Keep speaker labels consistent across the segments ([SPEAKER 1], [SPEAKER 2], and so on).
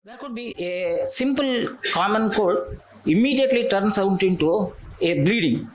[SPEAKER 1] There could be a simple common cold immediately turns out into a bleeding.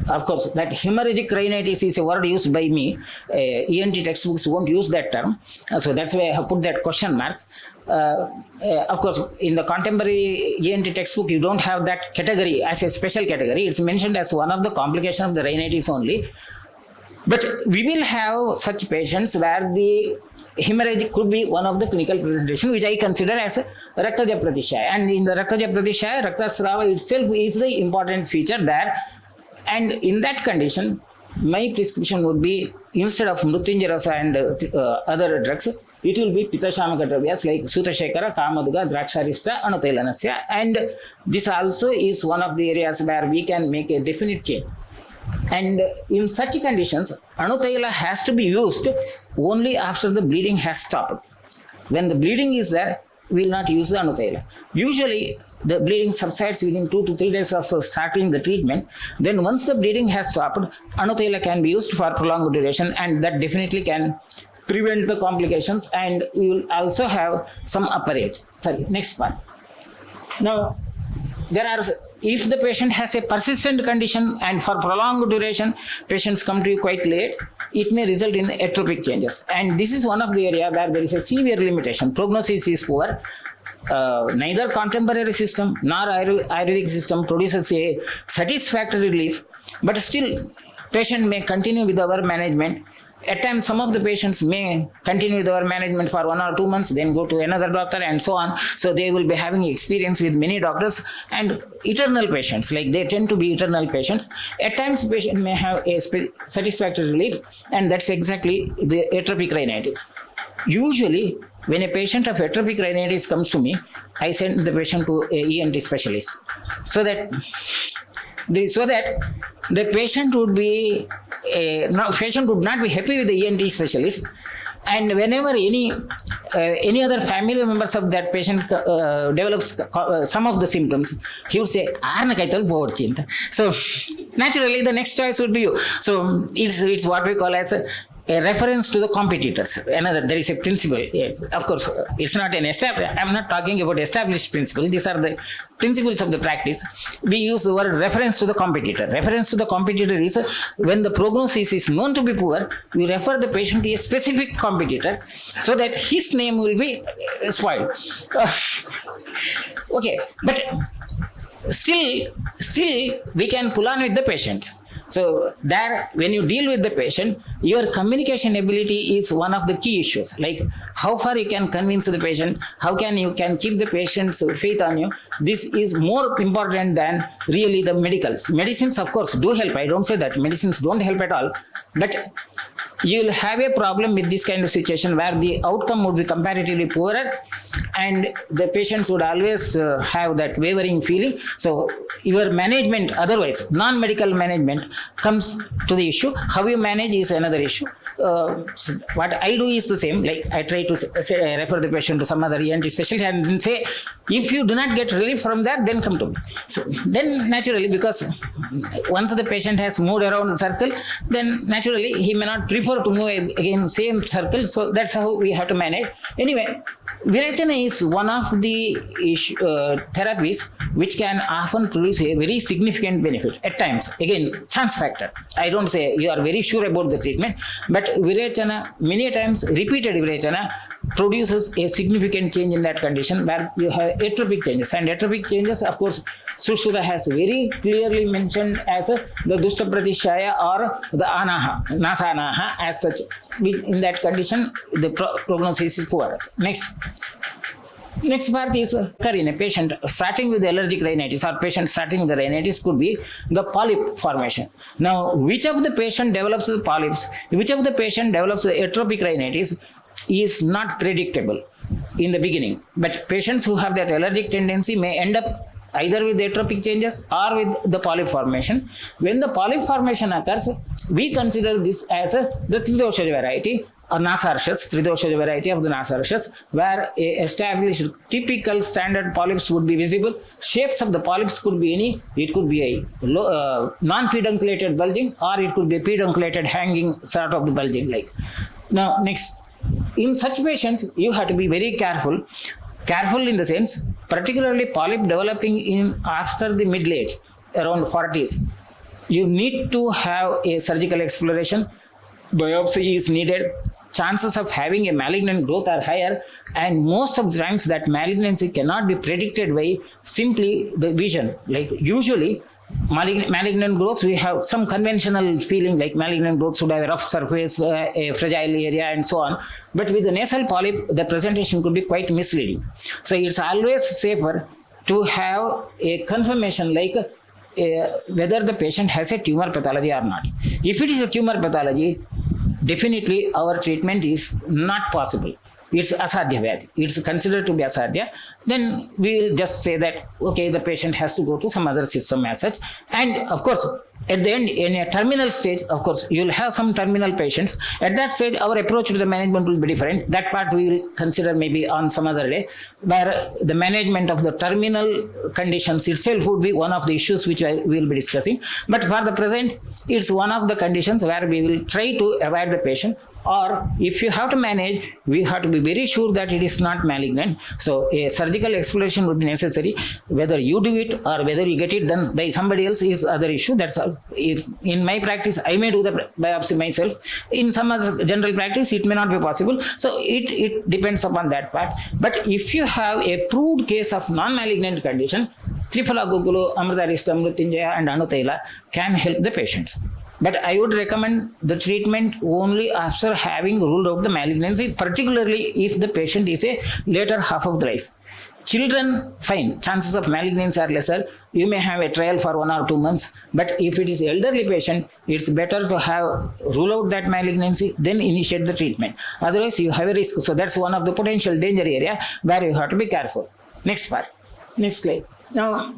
[SPEAKER 1] Of course, that hemorrhagic rhinitis is a word used by me. ENT textbooks won't use that term. So that's why I have put that question mark. Of course, in the contemporary ENT textbook, you don't have that category as a special category. It's mentioned as one of the complications of the rhinitis only. But we will have such patients where the hemorrhage could be one of the clinical presentation, which I consider as a Raktaja Pratishyaya. And in the Raktaja Pratishyaya, Raktasrava itself is the important feature there. And in that condition, my prescription would be, instead of Mrutyunjaya Rasa and other drugs, it will be Pitashamaka Dravyas like Sutashekara, Kamadga, Draksharista, Anutailanasya. And this also is one of the areas where we can make a definite change. And in such conditions, Anutaila has to be used only after the bleeding has stopped. When the bleeding is there, we will not use the Anutaila. Usually, the bleeding subsides within 2 to 3 days of starting the treatment. Then once the bleeding has stopped, Anutaila can be used for prolonged duration, and that definitely can prevent the complications, and we will also have some upper age. Sorry, next part. Now, if the patient has a persistent condition and for prolonged duration, patients come to you quite late, it may result in atropic changes. And this is one of the areas where there is a severe limitation. Prognosis is poor. Neither contemporary system nor Ayurvedic system produces a satisfactory relief, but still patient may continue with our management. At times, some of the patients may continue with our management for 1 or 2 months, then go to another doctor and so on. So they will be having experience with many doctors and eternal patients, like they tend to be eternal patients. At times, patient may have a satisfactory relief, and that's exactly the atropic rhinitis. Usually, when a patient of atropic rhinitis comes to me, I send the patient to a ENT specialist so that the patient would be patient would not be happy with the ENT specialist, and whenever any other family members of that patient develops some of the symptoms, he would say, so naturally the next choice would be you. So it's what we call as a reference to the competitors. There is a principle. Of course, it's not an established. I'm not talking about established principle. These are the principles of the practice. We use the word reference to the competitor. Reference to the competitor is when the prognosis is known to be poor, we refer the patient to a specific competitor so that his name will be spoiled. Okay, but still we can pull on with the patients. So there, when you deal with the patient, your communication ability is one of the key issues. Like how far you can convince the patient, how you can keep the patient's faith on you. This is more important than really the medicals. Medicines, of course, do help. I don't say that medicines don't help at all. But you will have a problem with this kind of situation where the outcome would be comparatively poorer, and the patients would always have that wavering feeling. So your management, otherwise non-medical management, comes to the issue. How you manage is another issue. So what I do is the same. Like I try to refer the patient to some other ENT specialist and say, if you do not get relief from that, then come to me. So then naturally, because once the patient has moved around the circle, then naturally he may not prefer to move again same circle. So that's how we have to manage. Anyway, Virechana is one of the therapies which can often produce a very significant benefit at times. Again, chance factor. I don't say you are very sure about the treatment, but Virechana, many times repeated Virechana, produces a significant change in that condition where you have atropic changes. And atropic changes, of course, Sushruta has very clearly mentioned as the Dushta Pratishyaya or the Anaha, Nasa Anaha as such. In that condition, the prognosis is poor. Next part is in a patient starting with allergic rhinitis or patient starting with the rhinitis could be the polyp formation. Now, which of the patient develops the polyps, which of the patient develops the atropic rhinitis is not predictable in the beginning. But patients who have that allergic tendency may end up either with atropic changes or with the polyp formation. When the polyp formation occurs, we consider this as the Tridosha variety or Nasarshas, Tridosha variety of the Nasarshas, where a established typical standard polyps would be visible. Shapes of the polyps could be any. It could be a non-pedunculated bulging, or it could be a pedunculated hanging sort of the bulging like. Now, next, in such patients, you have to be very careful. Careful in the sense, particularly polyp developing in after the middle age, around 40s. You need to have a surgical exploration. Biopsy is needed. Chances of having a malignant growth are higher, and most of the times that malignancy cannot be predicted by simply the vision. Like usually, malignant growths, we have some conventional feeling like malignant growths would have a rough surface, a fragile area, and so on. But with the nasal polyp, the presentation could be quite misleading. So it's always safer to have a confirmation like whether the patient has a tumor pathology or not. If it is a tumor pathology, definitely our treatment is not possible. It's asadhya vyadhi. It's considered to be asadhya. Then we will just say that, okay, the patient has to go to some other system as such. And of course, at the end, in a terminal stage, of course, you will have some terminal patients. At that stage, our approach to the management will be different. That part we will consider maybe on some other day, where the management of the terminal conditions itself would be one of the issues which we will be discussing. But for the present, it's one of the conditions where we will try to avoid the patient. Or if you have to manage, we have to be very sure that it is not malignant. So a surgical exploration would be necessary. Whether you do it or whether you get it done by somebody else is other issue. That's all. If in my practice, I may do the biopsy myself. In some other general practice, it may not be possible. So it depends upon that part. But if you have a proved case of non-malignant condition, Triphala Gugulu, Amrita Mrityunjaya and Anutaila can help the patients. But I would recommend the treatment only after having ruled out the malignancy, particularly if the patient is a later half of the life. Children, fine, chances of malignancy are lesser. You may have a trial for 1 or 2 months. But if it is elderly patient, it's better to rule out that malignancy, then initiate the treatment. Otherwise, you have a risk. So that's one of the potential danger area where you have to be careful. Next part. Next slide. Now,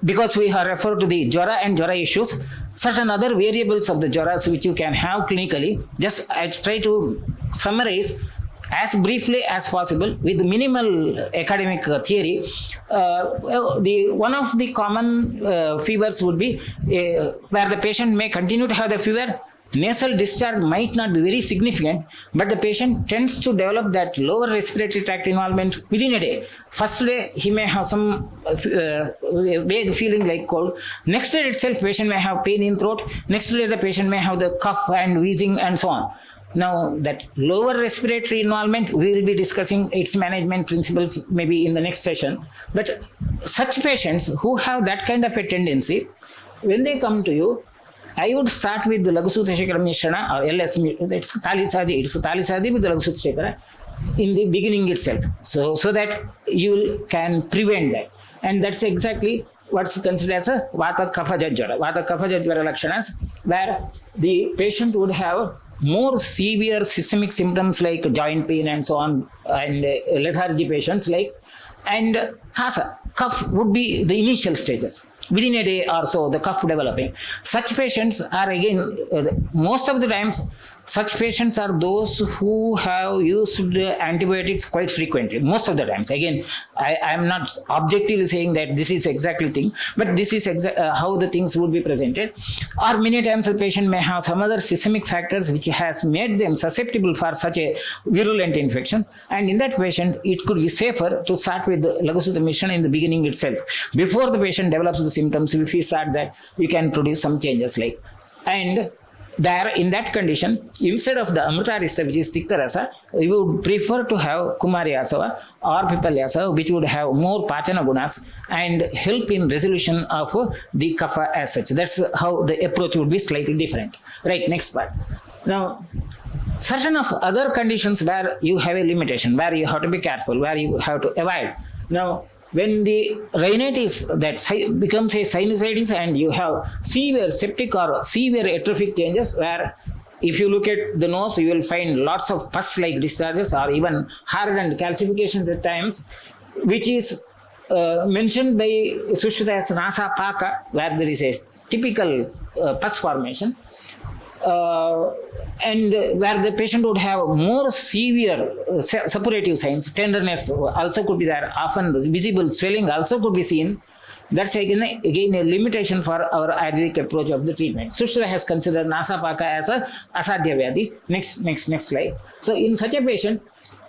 [SPEAKER 1] because we have referred to the jwara and jwara issues, certain other variables of the jwaras which you can have clinically, just I try to summarize as briefly as possible with minimal academic theory. One of the common fevers would be where the patient may continue to have the fever. Nasal discharge might not be very significant, but the patient tends to develop that lower respiratory tract involvement within a day. First day, he may have some vague feeling like cold. Next day itself, patient may have pain in throat. Next day, the patient may have the cough and wheezing and so on. Now, that lower respiratory involvement, we will be discussing its management principles maybe in the next session. But such patients who have that kind of a tendency, when they come to you, I would start with the Ladhusutta Shekhara Mishrana or LS, it's Thalisadi, with the Ladhusutta Shekhara in the beginning itself. So that you can prevent that. And that's exactly what's considered as a Vata Kapha Jajwara. Vata Kapha Jajwara Lakshanas, where the patient would have more severe systemic symptoms like joint pain and so on, and lethargy patients and Kasa, cough would be the initial stages. Within a day or so, the cough developing. Such patients are again, most of the times, such patients are those who have used antibiotics quite frequently. Most of the times. Again, I am not objectively saying that this is exactly thing, but this is how the things would be presented. Or many times the patient may have some other systemic factors which has made them susceptible for such a virulent infection. And in that patient, it could be safer to start with the Ladhusutta Mishrana in the beginning itself. Before the patient develops the symptoms, if we start that, you can produce some changes and there, in that condition, instead of the Amritarista, which is Tikta Rasa, we would prefer to have Kumari Asava or Pipalyasava, which would have more Pachana Gunas and help in resolution of the Kapha as such. That's how the approach would be slightly different. Right, next part. Now, certain of other conditions where you have a limitation, where you have to be careful, where you have to avoid. Now, when the rhinitis that becomes a sinusitis and you have severe septic or severe atrophic changes, where if you look at the nose, you will find lots of pus-like discharges or even hardened calcifications at times, which is mentioned by Sushruta as Nasa Paka, where there is a typical pus formation. And where the patient would have more severe suppurative signs, tenderness also could be there, often the visible swelling also could be seen. That's again a limitation for our Ayurvedic approach of the treatment. Sushruta has considered Nasa Paka as a asadhya vyadhi. Next slide. So in such a patient,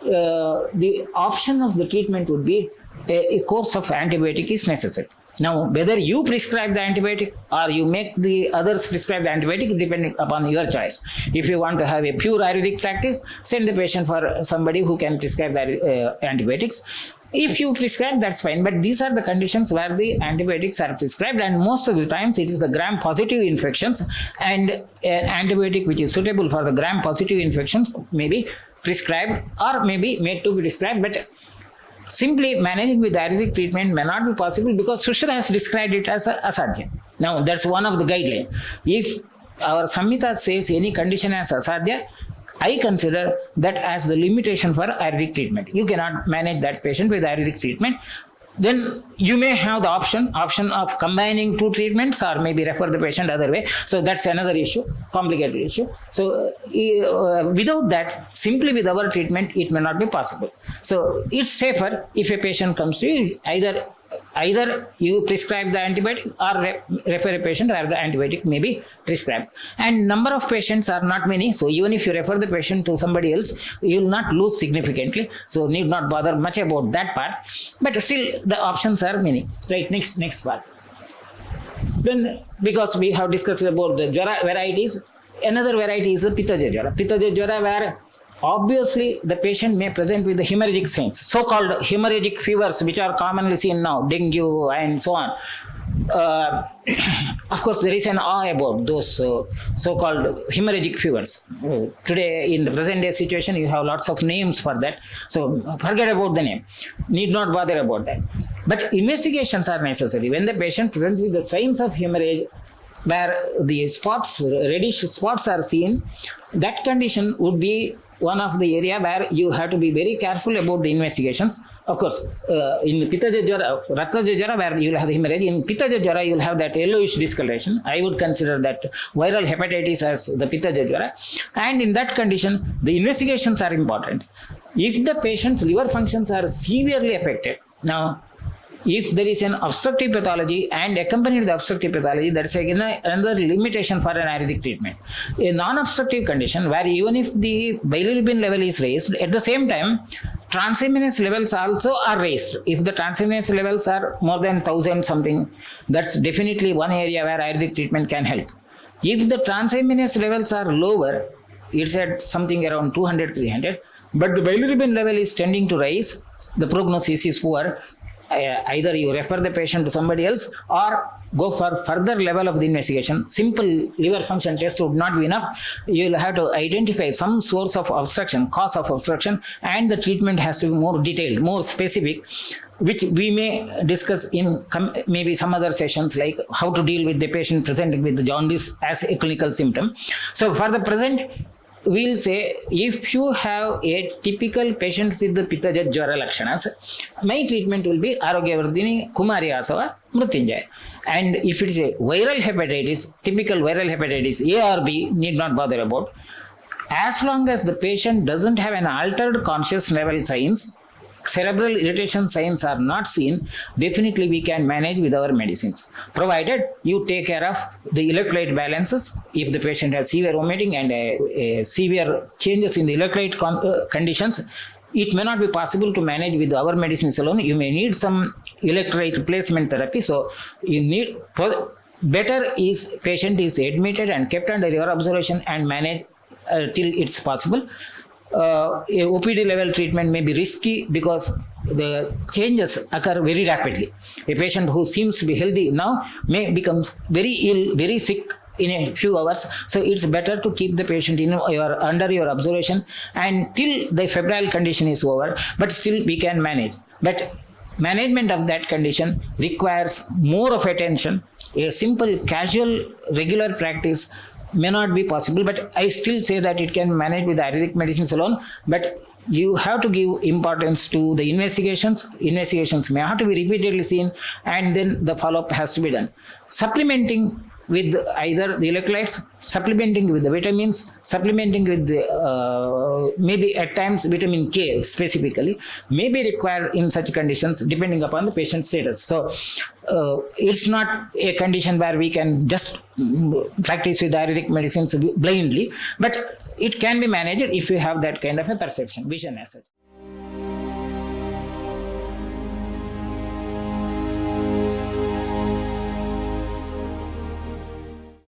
[SPEAKER 1] the option of the treatment would be a course of antibiotic is necessary. Now, whether you prescribe the antibiotic or you make the others prescribe the antibiotic, depending upon your choice. If you want to have a pure Ayurvedic practice, send the patient for somebody who can prescribe the antibiotics. If you prescribe, that's fine. But these are the conditions where the antibiotics are prescribed, and most of the times it is the gram-positive infections, and an antibiotic which is suitable for the gram-positive infections may be prescribed or may be made to be prescribed. But simply managing with Ayurvedic treatment may not be possible because Sushruta has described it as asadhya. Now, that's one of the guidelines. If our Samhita says any condition as asadhya, I consider that as the limitation for Ayurvedic treatment. You cannot manage that patient with Ayurvedic treatment. Then you may have the option of combining two treatments or maybe refer the patient other way. So that's another issue, complicated issue. So without that, simply with our treatment, it may not be possible. So it's safer if a patient comes to you, either you prescribe the antibiotic or refer a patient where the antibiotic may be prescribed. And number of patients are not many. So even if you refer the patient to somebody else, you will not lose significantly. So need not bother much about that part. But still the options are many. Right, next part. Then because we have discussed about the Jwara varieties, another variety is the Pittaja Jwara. Pittaja Jwara where obviously the patient may present with the hemorrhagic signs, so-called hemorrhagic fevers which are commonly seen now, dengue and so on. Of course, there is an awe about those so-called hemorrhagic fevers. Today, in the present day situation, you have lots of names for that. So forget about the name. Need not bother about that. But investigations are necessary. When the patient presents with the signs of hemorrhage, where the spots, reddish spots are seen, that condition would be one of the area where you have to be very careful about the investigations. Of course, in the Pittaja Jwara, Rattaja Jwara, where you will have the hemorrhage, in Pittaja Jwara you will have that yellowish discoloration. I would consider that viral hepatitis as the Pittaja Jwara. And in that condition, the investigations are important. If the patient's liver functions are severely affected, now, if there is an obstructive pathology and accompanied with the obstructive pathology, that is again another limitation for an Ayurvedic treatment. A non-obstructive condition where even if the bilirubin level is raised, at the same time, transaminase levels also are raised. If the transaminase levels are more than 1000 something, that's definitely one area where Ayurvedic treatment can help. If the transaminase levels are lower, it's at something around 200, 300, but the bilirubin level is tending to rise, the prognosis is poor. Either you refer the patient to somebody else or go for further level of the investigation. Simple liver function test would not be enough. You will have to identify some source of obstruction, cause of obstruction, and the treatment has to be more detailed, more specific, which we may discuss in maybe some other sessions, like how to deal with the patient presenting with the jaundice as a clinical symptom. So for the present, we'll say if you have a typical patient with the Pittaja Jwara Lakshanas, my treatment will be 𝘠𝑚𝑦𝑒 Kumari Asava Mrutyunjaya. And if it is a viral hepatitis, typical viral hepatitis A or B, need not bother about. As long as the patient doesn't have an altered conscious level signs, cerebral irritation signs are not seen, definitely we can manage with our medicines, provided you take care of the electrolyte balances. If the patient has severe vomiting and severe changes in the electrolyte conditions, it may not be possible to manage with our medicines alone. You may need some electrolyte replacement therapy. So you need, better is patient is admitted and kept under your observation and managed till it's possible. A OPD level treatment may be risky because the changes occur very rapidly. A patient who seems to be healthy now may become very ill, very sick in a few hours. So it's better to keep the patient in under your observation and till the febrile condition is over, but still we can manage. But management of that condition requires more of attention. A simple, casual, regular practice may not be possible, but I still say that it can manage with Ayurvedic medicines alone. But you have to give importance to the investigations. Investigations may have to be repeatedly seen, and then the follow-up has to be done. Supplementing with either the electrolytes, supplementing with the vitamins, supplementing with the maybe at times vitamin K specifically may be required in such conditions depending upon the patient's status. So it's not a condition where we can just practice with Ayurvedic medicines blindly, but it can be managed if you have that kind of a perception, vision as such.